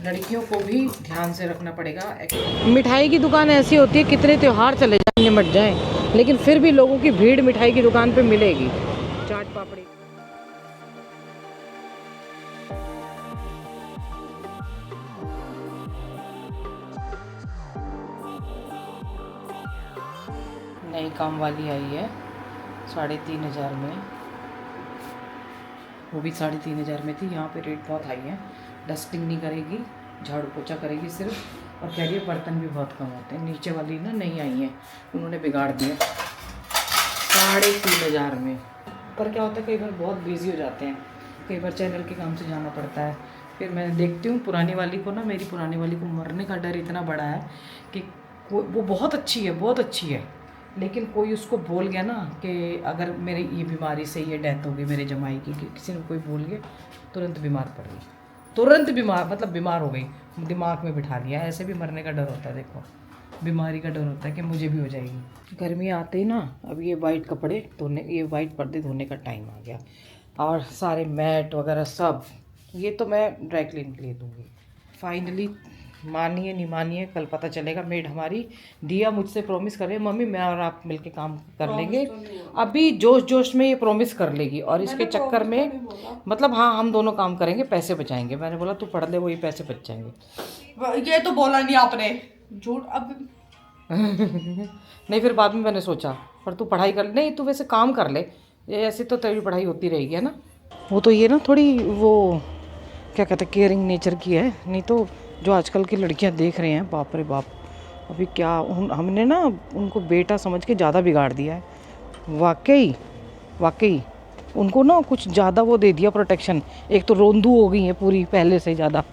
लड़कियों को भी ध्यान से रखना पड़ेगा। मिठाई की दुकान ऐसी होती है, कितने त्योहार चले जाएं निमट जाएं, लेकिन फिर भी लोगों की भीड़ मिठाई की दुकान पे मिलेगी। चाट पापड़ी, नई काम वाली आई है 3,500 में, वो भी 3,500 में थी। यहाँ पे रेट बहुत हाई है। डस्टिंग नहीं करेगी, झाड़ू पोछा करेगी सिर्फ, और कह रही है बर्तन भी बहुत कम होते हैं। नीचे वाली ना नहीं आई है, उन्होंने बिगाड़ दिया 3,500 में। पर क्या होता है, कई बार बहुत बिजी हो जाते हैं, कई बार चैनल के काम से जाना पड़ता है। फिर मैं देखती हूँ पुरानी वाली को ना, मेरी पुरानी वाली को मरने का डर इतना बड़ा है कि वो बहुत अच्छी है, बहुत अच्छी है, लेकिन कोई उसको बोल गया ना कि अगर मेरी ये बीमारी से ये डेथ हो गई मेरे जमाई की, कि किसी ने कोई बोल गया, तुरंत बीमार पड़ गई, तुरंत बीमार, मतलब बीमार हो गई, दिमाग में बिठा लिया। ऐसे भी मरने का डर होता है, देखो बीमारी का डर होता है कि मुझे भी हो जाएगी। गर्मी आते ही ना, अब ये वाइट कपड़े धोने, ये वाइट पर्दे धोने का टाइम आ गया, और सारे मैट वगैरह सब, ये तो मैं ड्राई क्लीन के लिए दूँगी। फाइनली मानिए नहीं मानिए, कल पता चलेगा। मेड हमारी दिया मुझसे प्रॉमिस कर रही है, मम्मी मैं और आप मिलके काम कर लेंगे। अभी जोश जोश में ये प्रॉमिस कर लेगी, और इसके चक्कर में मतलब हाँ हम दोनों काम करेंगे, पैसे बचाएंगे। मैंने बोला तू पढ़ ले, वही पैसे बच जाएंगे। ये तो बोला नहीं आपने, झूठ। अब नहीं, फिर बाद में मैंने सोचा पर तू पढ़ाई कर ले, नहीं तू वैसे काम कर ले, ये ऐसे तो तेरी पढ़ाई होती रहेगी, है ना। वो तो ये ना थोड़ी वो क्या कहते हैं, केयरिंग नेचर की है, नहीं तो जो आजकल की लड़कियां देख रहे हैं, बाप रे बाप, अभी क्या हमने ना उनको बेटा समझ के ज़्यादा बिगाड़ दिया है। वाकई वाकई उनको ना कुछ ज़्यादा वो दे दिया प्रोटेक्शन। एक तो रोंदू हो गई है पूरी, पहले से ज़्यादा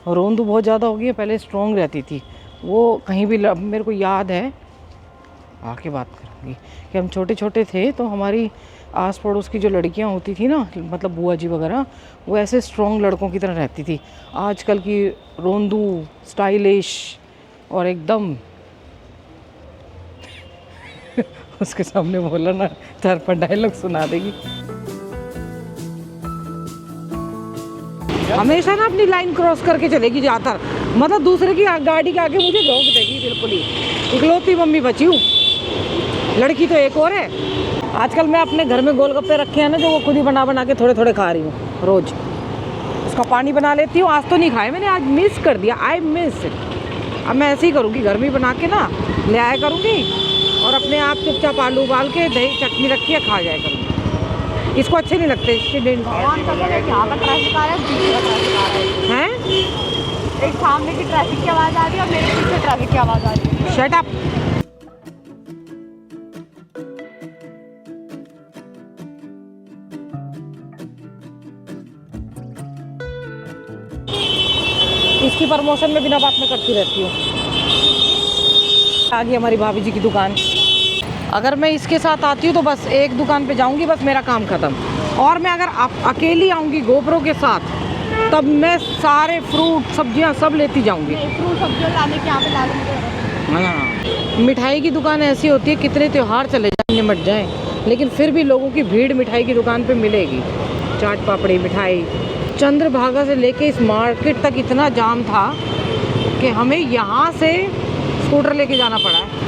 रोंदू बहुत ज़्यादा हो गई है। पहले स्ट्रॉन्ग रहती थी वो, कहीं भी मेरे को याद है, आके बात करूँगी, कि हम छोटे छोटे थे तो हमारी आस पड़ोस की जो लड़कियां होती थी ना, मतलब बुआ जी वगैरह, वो ऐसे स्ट्रॉन्ग लड़कों की तरह रहती थी। आजकल की रोंदू, स्टाइलिश और एकदम उसके सामने बोला ना 4-5 डायलॉग सुना देगी। हमेशा ना अपनी लाइन क्रॉस करके चलेगी ज़्यादातर, मतलब दूसरे की गाड़ी के आगे मुझे रोक देगी बिल्कुल ही। इकलौती मम्मी बची हूँ, लड़की तो एक और है। आजकल मैं अपने घर में गोलगप्पे रखे हैं ना, जो वो खुद ही बना बना के थोड़े थोड़े खा रही हूँ रोज़। उसका पानी बना लेती हूँ, आज तो नहीं खाए मैंने, आज मिस कर दिया, आई मिस। अब मैं ऐसे ही करूँगी, घर में बना के ना ले आया करूँगी, और अपने आप चुपचाप आलू उबाल के दही चटनी रखी है खा जाया करूँगी। इसको अच्छे नहीं लगते इसके दिन हैं। एक सामने की ट्रैफिक की आवाज़ आ रही है और मेरे पीछे ट्रैफिक की आवाज़ आ रही है। Shut up. इसकी प्रमोशन में बिना बात में करती रहती हूँ। आ गई हमारी भाभी जी की दुकान। अगर मैं इसके साथ आती हूँ तो बस एक दुकान पे जाऊँगी, बस मेरा काम ख़त्म। और मैं अगर अकेली आऊँगी गोप्रो के साथ, तब मैं सारे फ्रूट सब्जियाँ सब लेती जाऊँगी। फ्रूट सब्जियाँ लाने के यहाँ पे ला लूँगी। हाँ, मिठाई की दुकान ऐसी होती है, कितने त्योहार चले जाएं निमट जाएं, लेकिन फिर भी लोगों की भीड़ मिठाई की दुकान पे मिलेगी। चाट पापड़ी, मिठाई, चंद्रभागा से लेके इस मार्केट तक इतना जाम था कि हमें यहाँ से स्कूटर लेके जाना पड़ा है।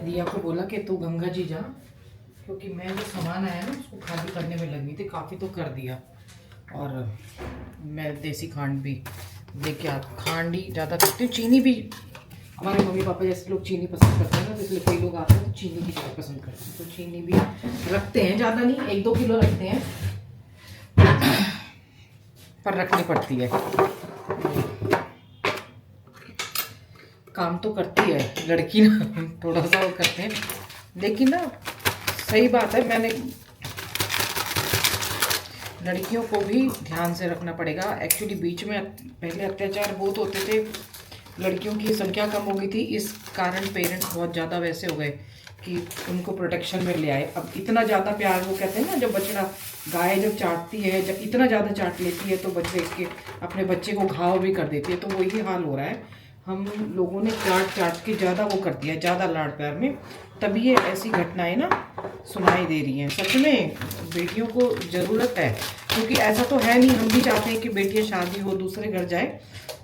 दिया को बोला कि तू गंगा जी जा, क्योंकि मैं जो सामान आया ना उसको खाली करने में लगी थी, काफ़ी तो कर दिया। और मैं देसी खांड भी लेके आ, खांड ही ज़्यादा करती हूँ, चीनी भी हमारे मम्मी पापा जैसे लोग चीनी पसंद करते हैं ना, तो इसलिए कई लोग आते हैं तो चीनी की ज़्यादा पसंद करते हैं, तो चीनी भी रखते हैं, ज़्यादा नहीं 1-2 किलो रखते हैं, पर रखनी पड़ती है। काम तो करती है लड़की ना, थोड़ा सा वो करते हैं, लेकिन ना सही बात है, मैंने लड़कियों को भी ध्यान से रखना पड़ेगा। एक्चुअली बीच में पहले अत्याचार बहुत होते थे, लड़कियों की संख्या कम हो गई थी, इस कारण पेरेंट्स बहुत ज़्यादा वैसे हो गए कि उनको प्रोटेक्शन में ले आए। अब इतना ज़्यादा प्यार, वो कहते हैं ना जब बछड़ा गाय जब चाटती है, जब इतना ज़्यादा चाट लेती है तो बच्चे के अपने बच्चे को घाव भी कर देती है, तो वही हाल हो रहा है। हम लोगों ने चाट के ज़्यादा वो कर दिया, ज़्यादा लाड प्यार में, तभी ये ऐसी घटनाएं ना सुनाई दे रही हैं। सच में बेटियों को ज़रूरत है, क्योंकि ऐसा तो है नहीं, हम भी चाहते हैं कि बेटियाँ शादी हो दूसरे घर जाए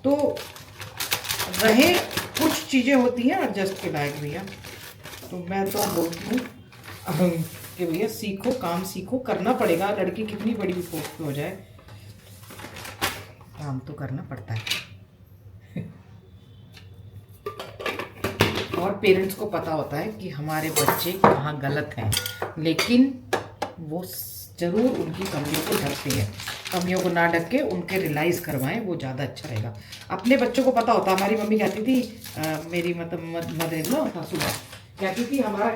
तो रहे, कुछ चीज़ें होती हैं एडजस्ट के लायक भैया। तो मैं तो बोलती हूँ कि भैया सीखो, काम सीखो, करना पड़ेगा, लड़की कितनी बड़ी भी पोस्ट पे हो जाए काम तो करना पड़ता है। और पेरेंट्स को पता होता है कि हमारे बच्चे कहाँ गलत हैं, लेकिन वो ज़रूर उनकी कमियों को ढकते हैं, कमियों को ना ढक के उनके रियलाइज़ करवाएं, वो ज़्यादा अच्छा रहेगा। अपने बच्चों को पता होता है, हमारी मम्मी कहती थी, मेरी मतलब मदर सासू माँ कहती थी, हमारा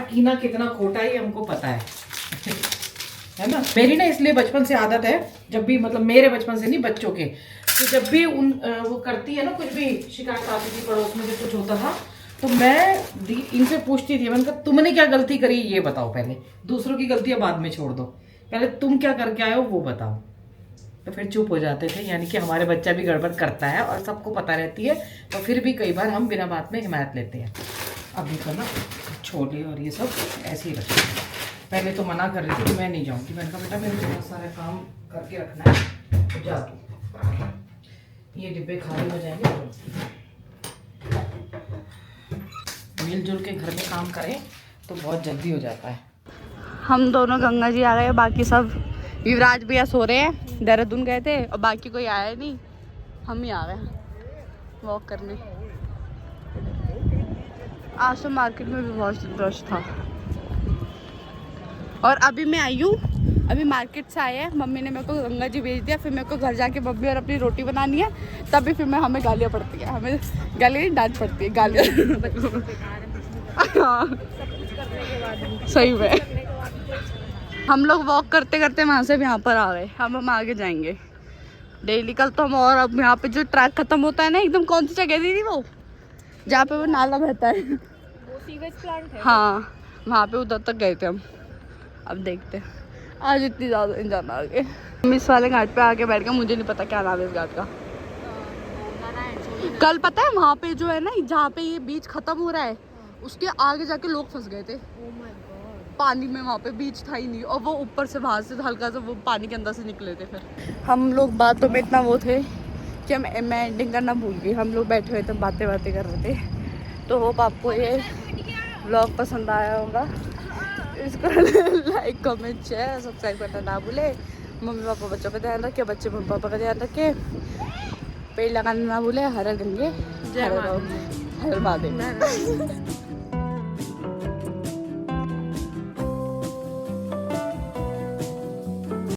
कीना कितना खोटा है हमको पता है ना। मेरी ना इसलिए बचपन से आदत है, जब भी मतलब मेरे बचपन से नहीं बच्चों के, तो जब भी वो करती है ना कुछ भी, शिकायत आती थी पड़ोस में, जब कुछ होता था तो मैं इनसे पूछती थी, मैंने कहा तुमने क्या गलती करी ये बताओ पहले, दूसरों की गलतियां बाद में छोड़ दो, पहले तुम क्या करके आए हो वो बताओ। तो फिर चुप हो जाते थे, यानी कि हमारे बच्चा भी गड़बड़ करता है और सबको पता रहती है, तो फिर भी कई बार हम बिना बात में हिमायत लेते हैं। अभी तो ना छोले और ये सब ऐसे ही रखते हैं, पहले तो मना कर रही थी कि मैं नहीं जाऊँगी, मैंने कहा बेटा मेरे बहुत सारा काम करके रखना है, तो जा तू, ये डिब्बे खाली हो जाएंगे। मिलजुल के घर में काम करें तो बहुत जल्दी हो जाता है। हम दोनों गंगा जी आ गए, बाकी सब युवराज भैया सो रहे हैं, देहरादून गए थे और बाकी कोई आया नहीं, हम ही आ गए वॉक करने। आज तो मार्केट में भी बहुत रश था। और अभी मैं आई हूँ, अभी मार्केट से आए हैं, मम्मी ने मेरे को गंगा जी भेज दिया, फिर मेरे को घर जाके मम्मी और अपनी रोटी बनानी है, तभी फिर हमें गालियाँ पड़ती है, हमें गालियाँ डांट पड़ती है, गालियाँ हाँ सही में। हम लोग वॉक करते करते वहाँ से भी यहाँ पर आ गए, हम आगे जाएंगे डेली। कल तो हम, और अब यहाँ पे जो ट्रैक खत्म होता है ना एकदम, कौन सी जगह थी वो जहाँ पे वो नाला बहता है, वो सीवेज प्लांट है। हाँ वहाँ पे उधर तक गए थे हम। अब देखते हैं, आज इतनी ज़्यादा इंसान आ गए। हम इस वाले घाट पे आके बैठ गए, मुझे नहीं पता क्या नाम है इस घाट का। कल पता है वहाँ पे जो है ना, जहाँ पे ये बीच खत्म हो रहा है उसके आगे जाके लोग फंस गए थे पानी में, वहाँ पे बीच था ही नहीं, और वो ऊपर से वहाँ से हल्का सा वो पानी के अंदर से निकले थे। फिर हम लोग बातों में इतना वो थे कि मैं एंडिंग करना भूल गई। हम लोग बैठे हुए थे, बातें कर रहे थे। तो होप आपको ये व्लॉग पसंद आया होगा, इसको लाइक कमेंट शेयर सब्सक्राइब करना ना भूले। मम्मी पापा बच्चों का ध्यान रखे, बच्चे मम्मी पापा का ध्यान रखे, पेड़ लगाना ना भूले। हर गंगे हर महादेव।